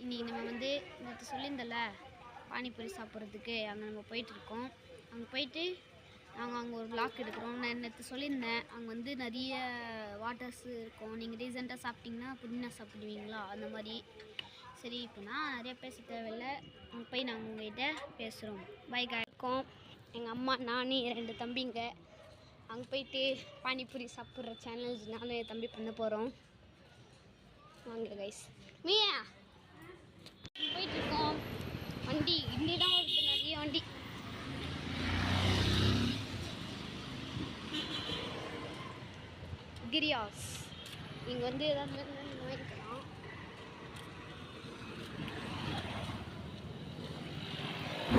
இன்றைக்கி நம்ம வந்து நேற்று சொல்லியிருந்தல பானிபூரி சாப்பிட்றதுக்கு அங்கே நம்ம போயிட்டுருக்கோம். அங்கே போயிட்டு நாங்கள் அங்கே ஒரு vlog எடுக்கிறோம். நான் நேற்று சொல்லியிருந்தேன் அங்கே வந்து நிறைய வாட்டர்ஸ் இருக்கும். நீங்கள் ரீசெண்டாக சாப்பிட்டிங்கன்னா புதினா சாப்பிடுவீங்களா அந்த மாதிரி. சரி, இப்போ நான் நிறைய பேச தேவையில்லை, அங்கே போய் நாங்கள் உங்கள்கிட்ட பேசுகிறோம். பைக்காக இருக்கோம். எங்கள் அம்மா, நான், 2 தம்பிங்க அங்கே போயிட்டு பானிபூரி சாப்பிட்ற சேலஞ்ச் நானும் என் தம்பி பண்ண போகிறோம். வாங்க கைஸ். மீயா போயிட்டுருக்கோம். வண்டி இங்கே தான் வருது, நிறைய வண்டி. கிரியாஸ் இங்கே வந்து ஏதாவது வாங்கிக்கலாம்.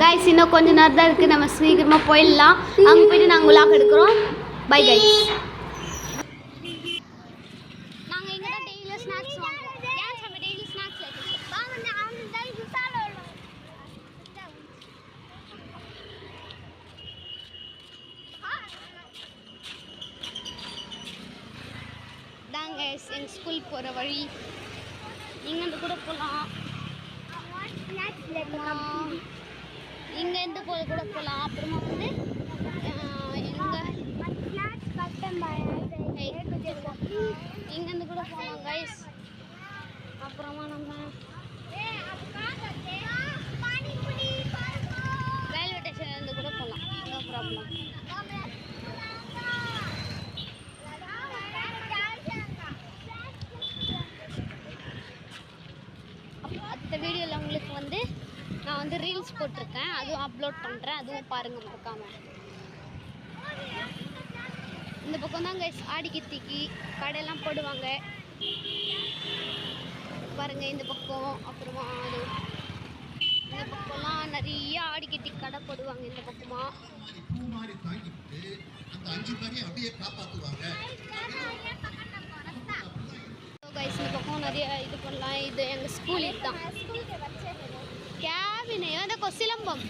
கைஸ் இன்னும் கொஞ்ச நேரம் தான் இருக்குது, நம்ம சீக்கிரமாக போயிடலாம். அங்கே போயிட்டு நாங்கள் vlog எடுக்கிறோம். Bye guys. நாங்கள் இங்கே தான் டெய்லியும் ஸ்நாக்ஸ் வாங்குவோம். ஏன் நம்ம டெய்லி ஸ்நாக்ஸ் தாங்க எங்கள் ஸ்கூல் போகிற வழி. இங்கேருந்து கூட போகலாம், இங்கேருந்து கூட போகலாம். அப்புறமா வந்து இங்கேருந்து கூட போகலாம் கைஸ். அப்புறமா நம்ம ரயில்வே ஸ்டேஷன்லேருந்து கூட போகலாம், நோ ப்ராப்ளம். அடுத்த வீடியோவில் உங்களுக்கு வந்து நான் வந்து ரீல்ஸ் போட்டிருக்கேன், அதுவும் அப்லோட் பண்ணுறேன், அதுவும் பாருங்கள் மறக்காம. இந்த பக்கம் தான் கைஸ் ஆடிக்கித்திக்கு கடையெல்லாம் போடுவாங்க பாருங்கள், இந்த பக்கம். அப்புறமா அது இந்த பக்கம்லாம் நிறைய ஆடிக்கித்தி கடை போடுவாங்க. இந்த பக்கமா கைஸ் இந்த பக்கம் நிறைய இது பண்ணலாம். இது எங்கள் ஸ்கூல் இதுதான். கேபின் ஏதோ சிலம்பம்.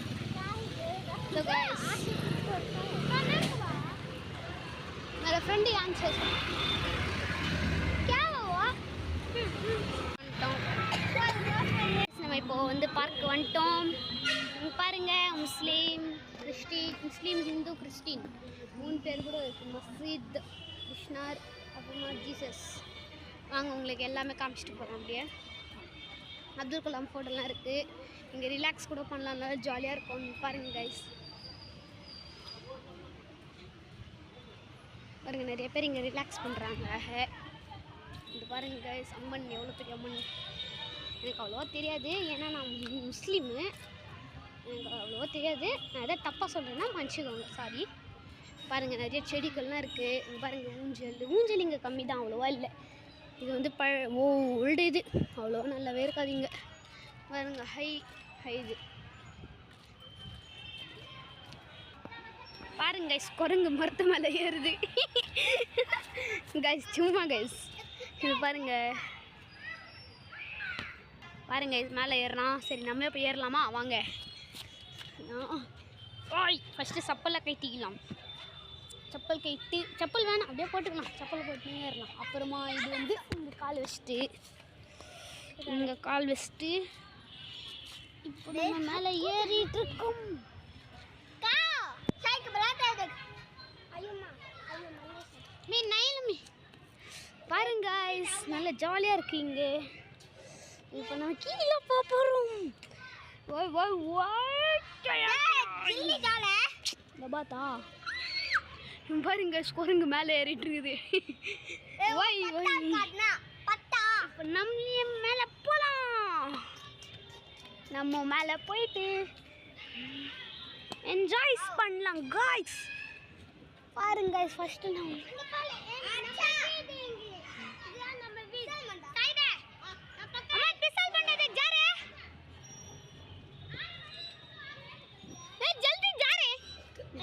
मेरा फ्रेंड आंसर क्या हुआ நம்ம இப்போ வந்து பார்க் வந்துட்டோம். பாருங்க, முஸ்லீம், முஸ்லீம், ஹிந்து, கிறிஸ்டின் 3 பேர் கூட இருக்குது. மஸ்ஜித், கிருஷ்ணர், அப்புறமா ஜீசஸ். வாங்க உங்களுக்கு எல்லாமே காமிச்சிட்டு போகிறோம். அப்படியே அப்துல் கலாம் ஃபோட்டோலாம் இருக்குது. இங்கே ரிலாக்ஸ் கூட பண்ணலாம், நல்லா ஜாலியாக இருக்கும். பாருங்கள் கைஸ், பாருங்க நிறைய பேர் இங்கே ரிலாக்ஸ் பண்ணுறாங்க. இது பாருங்க கைஸ், அம்மன் எவ்வளோ பெரிய அம்மன். எனக்கு அவ்வளோவா தெரியாது, ஏன்னா நான் முஸ்லீமு, எனக்கு அவ்வளோவா தெரியாது. நான் எதாவது தப்பாக சொல்கிறேன்னா மன்னிச்சுக்கோங்க, சாரி. பாருங்கள் நிறைய செடிகள்லாம் இருக்குது. இங்கே பாருங்கள் ஊஞ்சல் இங்கே கம்மி தான், அவ்வளோவா இல்லை. இது வந்து ஓல்டு, இது அவ்வளோவா நல்லாவே இருக்காது இங்கே. பாருங்க ஹை இது பாருங்க கைஸ், குரங்கு மரத்து மேலே ஏறுது கைஸ், சும்மா கைஸ். இது பாருங்க கைஸ், மேலே ஏறலாம். சரி நம்ம இப்போ ஏறலாமா? வாங்க. ஃபஸ்ட்டு செப்பலை கட்டிக்கலாம். செப்பல் வேணாம், அப்படியே போட்டுக்கலாம். செப்பல் போட்டு ஏறலாம். அப்புறமா இது வந்து இங்கே கால் வச்சுட்டு இப்படி நம்ம மேலே ஏறிட்டு இருக்கோம். பாருங்க கைஸ், நல்ல ஜாலியாக இருக்கு இங்கே. இப்போ நம்ம கீழே போகிறோம். பாத்தா பாருங்க, குரங்கு மேலே ஏறிட்டு இருக்குது. நம்ம மேலே போகலாம். நம்ம மேலே போயிட்டு என்ஜாய் பண்ணலாம் கைஸ். பாருங்க கைஸ், ஃபர்ஸ்ட் நம்ம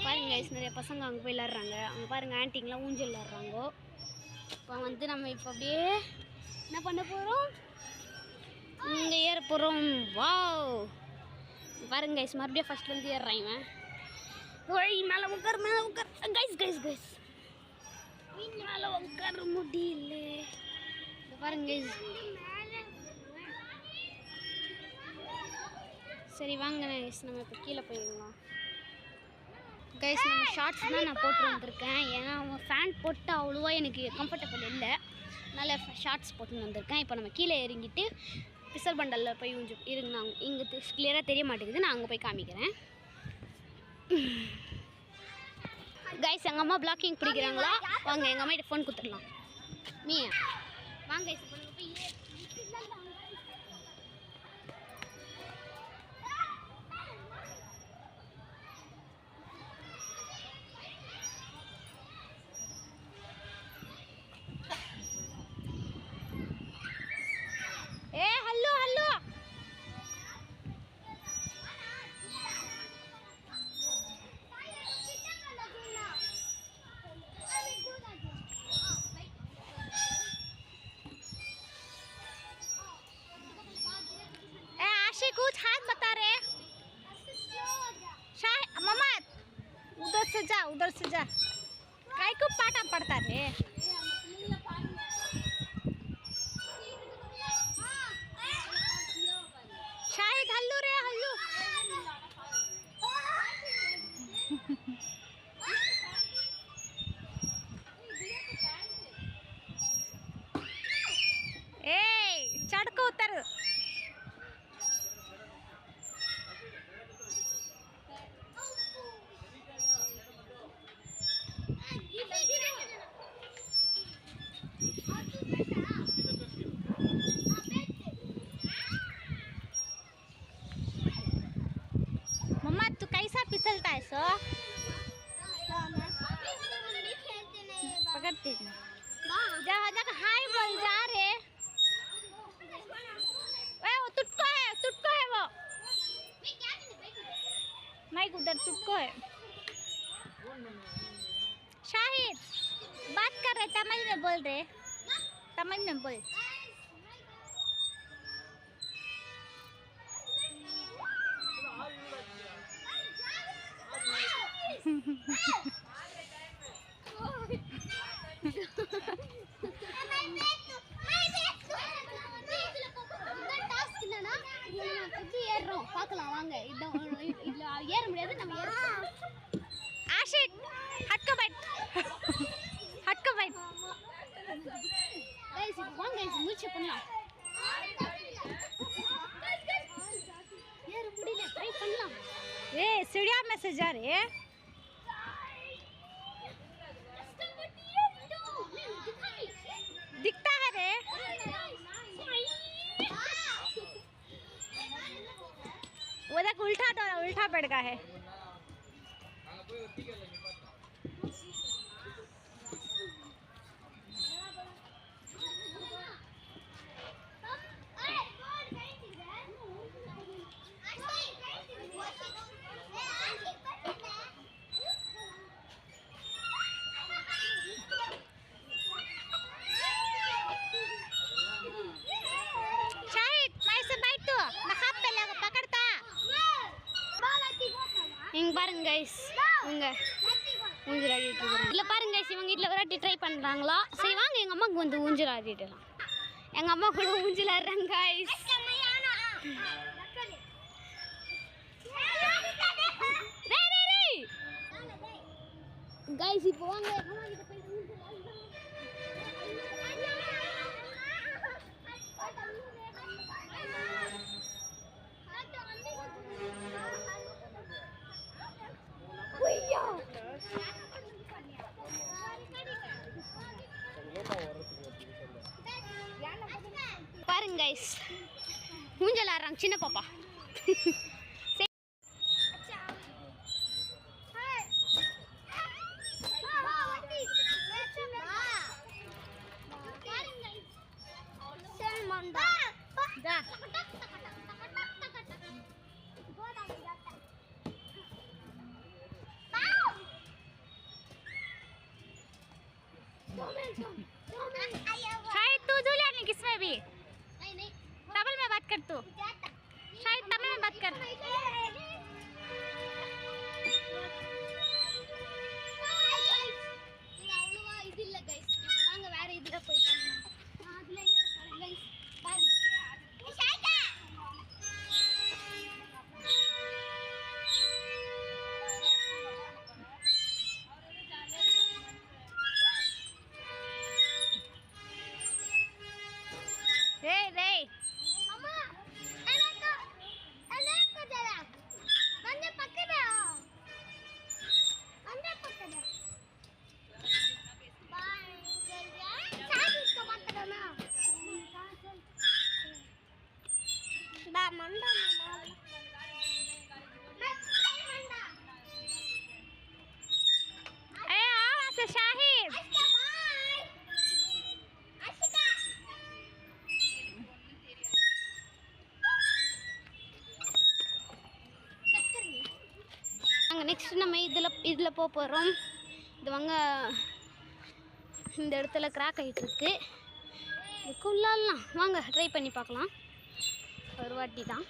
பாருங்க கைஸ், நிறைய பசங்க அங்கே போய் விளாட்றாங்க. அங்கே பாருங்கள் ஆன்ட்டிங்கெலாம் ஊஞ்சல் விளாட்றாங்க. இப்போ வந்து நம்ம இப்போ அப்படியே என்ன பண்ண போகிறோம், இங்கே ஏற போகிறோம். வாவ், பாருங்க கைஸ், மறுபடியும் ஃபஸ்ட்லேருந்து ஏறுறான் இவன். மேலே உட்கார் கைஸ், மேலே உட்கார முடியல. பாருங்க கைஸ், சரி வாங்க கைஸ், நம்ம இப்போ கீழே போயிடலாம். கைஸ் நம்ம ஷார்ட்ஸ் தான் நான் போட்டு வந்திருக்கேன். ஏன்னா அவன் ஃபேன் போட்டு அவ்வளோவா எனக்கு கம்ஃபர்டபுள் இல்லை, அதனால் ஷார்ட்ஸ் போட்டு வந்திருக்கேன். இப்போ நம்ம கீழே இறங்கிட்டு பிசல் பண்டலில் போய் இருங்க. நான் இங்கே கிளியராக தெரிய மாட்டேங்குது, நான் அங்கே போய் காமிக்கிறேன். கைஸ் எங்கள் அம்மா பிளாக்கிங் பிடிக்கிறாங்களா? வாங்க எங்கள் அம்மாகிட்ட ஃபோன் கொடுத்துடலாம். மீயா வாங்க கைஸ், இப்போ போய் हल्लू हल्लू आशी कुछ हाथ बता रहे मम्मा, उधर से जा काय को पाटा पड़ता रे। शाहिद हल्लू रे हल्लू। ए चढ़ को उतर। मम्मा तू कैसा फिसलता है सो? पकड़ते जा हाय बोल जा रे। वो तुटको है वो माइक उधर तुटको है। शाहिद बात कर रहे, तमिल में बोल रहे, तमिल में बोल। பார்க்கலாம் வாங்க, இதுல ஏற முடியாது, நம்ம ஏறலாம். ஆஷிக் ஹட்கோ பைட் गाइस வாங்க गाइस முயற்சி பண்ணலாம். ஏற முடியல, ட்ரை பண்ணலாம். ए सीढ़िया में से जा रे, दिखता है रे। वो देख उल्टा पड़का है। இங்க பாருங்க கைஸ், இவங்க ஊஞ்சல் ஆடிட்டு இருக்காங்க. இல்ல பாருங்க கைஸ், இவங்க வீட்ல விராட்டி ட்ரை பண்றாங்களா? சரி வாங்க எங்க அம்மாக்கு வந்து ஊஞ்சல் ஆடிடலாம். எங்க அம்மா கூட ஊஞ்சல் ஆடுறாங்க கைஸ். கைஸ் இப்போ வாங்க அம்மா கிட்ட போய் ஊஞ்சல் ஆடலாம். பாருங்க கைஸ், ஊஞ்சல் ஆடுறாங்க சின்ன பாப்பா. शायद तू झूला नहीं किसमें भी, नहीं तमिल में बात कर तू, शायद तमिल में बात कर। இதில்ல गाइस, வாங்க வேற இதுல போய் பண்ணலாம். அதுல गाइस பாருங்க. ஷாய்கா டேய் டேய் அம்மா எனக்கு ஜரா வந்து பக்கடா வந்து பக்கடா பாய் ஜல்தியா சாதிக்க மாட்டேனா பா மண்டா शाहिद நாங்கள் நெக்ஸ்ட் நம்ம இதில் போக போகிறோம். இது வாங்க இந்த இடத்துல கிராக் ஆகிட்டு இருக்கு. இதுக்குள்ளலாம் வாங்க ட்ரை பண்ணி பார்க்கலாம். ஒரு வாட்டி தான்.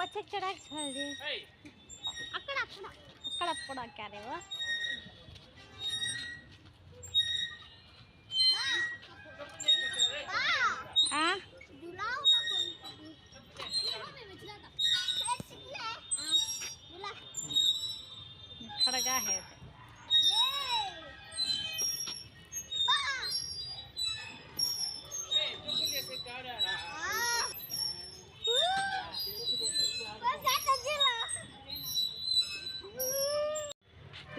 बच्चे चढ़ा चल दे अकड़ा अकड़ा अकड़ा पड़ा क्या रे वो हाँ खड़गा है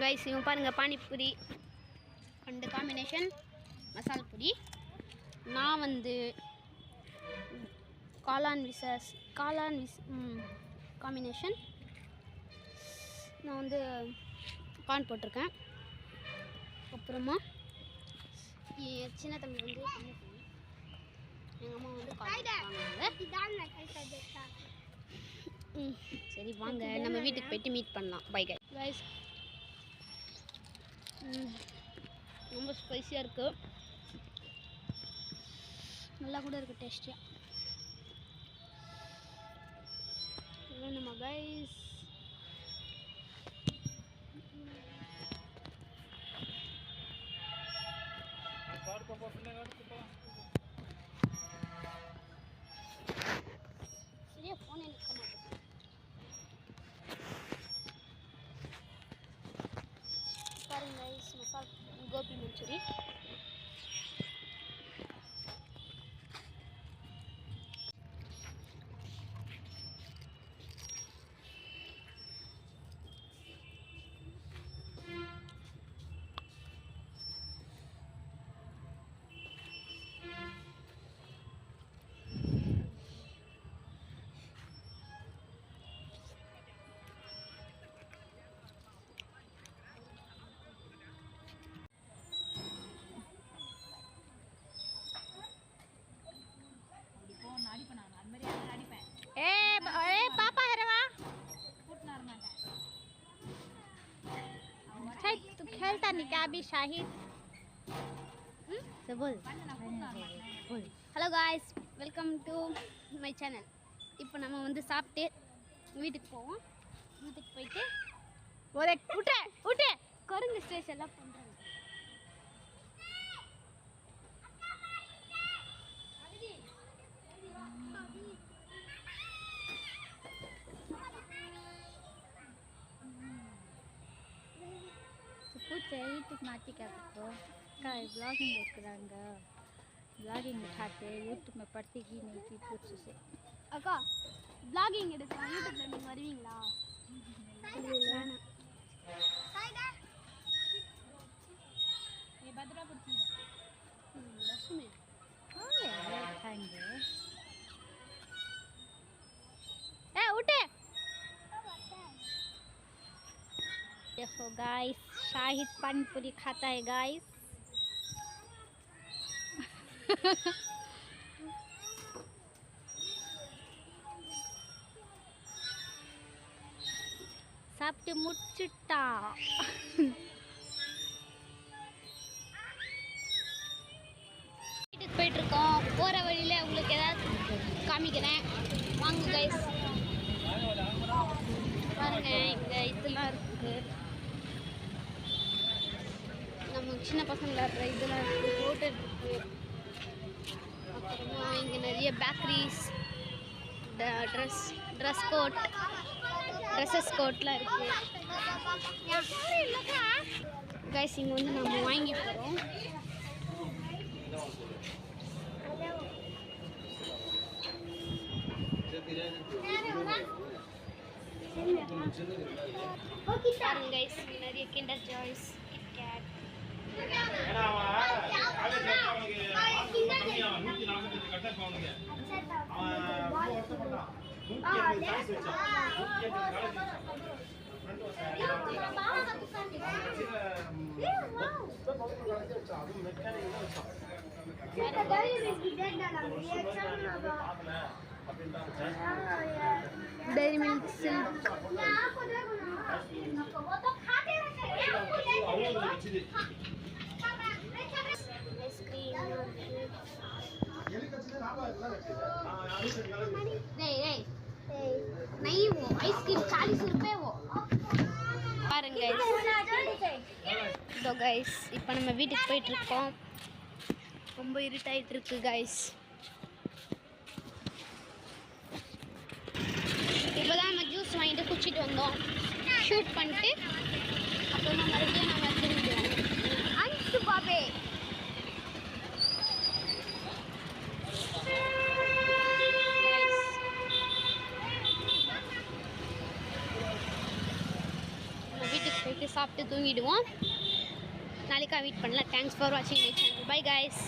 गाइस இவங்க பாருங்க பானிபூரி அண்ட் காம்பினேஷன் மசால் பூரி. நான் வந்து காளான் காம்பினேஷன் நான் வந்து கார்ன் போட்டிருக்கேன். அப்புறமா என் சின்ன தம்பி வந்து பானிபூரி, எங்கள் அம்மா வந்து சரி வாங்க நம்ம வீட்டுக்கு போயிட்டு மீட் பண்ணலாம். Bye guys. ரொம்ப ஸ்பைஸியாக இருக்குது, நல்லா கூட இருக்குது டேஸ்டியாக. நம்ம கைஸ் சரியா ஃபோன் எடுக்க மாட்டேன். பாருங்க guys, மசால் கோபி மஞ்சூரி. पापा है रवा तू खेलता नहीं क्या अभी शाहिद तो बोल hello guys, welcome to my channel. இப்போ நம்ம வந்து சாப்பிட்டு வீட்டுக்கு போவோம். வீட்டுக்கு போயிட்டு ஒரு விட்டு குரங்கு ஸ்டேஷன் எல்லாம் பண்ணுறாங்க. पूछे यूट्यूब माटी क्या तो क्या ब्लॉगिंग करंगा ब्लॉगिंग उठाते यूट्यूब में पढ़ती ही नहीं थी पूछ से அக்கா vlogging எடுக்கிறோம், யூடியூப்ல நீங்கள் வருவீங்களா? வேணாம். ये भद्रापुर की லட்சுமி खाएंगे ஏ விட்டு. देखो गाइस शाहिद पानी पूरी खाता है गाइस சாப்பிட்டு முடிச்சிட்டா வீட்டுக்கு போயிட்டு இருக்கோம். போகிற வழியில் உங்களுக்கு ஏதாவது காமிக்கிறேன், வாங்க கைஸ். பாருங்க, இங்கே இதெல்லாம் இருக்குது, நம்ம சின்ன பசங்க விளையாடுற இதெல்லாம் இருக்குது, ஹோட்டல் இருக்குது. அப்புறமா இங்கே நிறைய பேக்கரிஸ், ட்ரெஸ்ஸஸ் கோட்லாம் இருக்குது கைஸ். இங்கே வந்து நம்ம வாங்கி போகிறோம். பாருங்க கைஸ், நிறைய kinder joys, KitKat. Dairy milk silk नहीं, वो आइसक्रीम 40 रुपए वो. பாருங்க இதோ கைஸ், இப்போ நம்ம வீட்டுக்கு போயிட்டு இருக்கோம். ரொம்ப இருட்டாயிட்டு இருக்கு கைஸ். இப்போதான் நம்ம ஜூஸ் வாங்கிட்டு குடிச்சிட்டு வந்தோம், ஷூட் பண்ணிட்டு அப்புறமா மறுபடியும் நம்ம திரும்பிடுவோம். அன்சு பாபே வீட்டுக்கு போயிட்டு சாப்பிட்டு தூங்கிடுவோம். நாளைக்கா வெயிட் பண்ணலாம். தேங்க்ஸ் ஃபார் வாட்சிங் மை சேனல். Bye guys.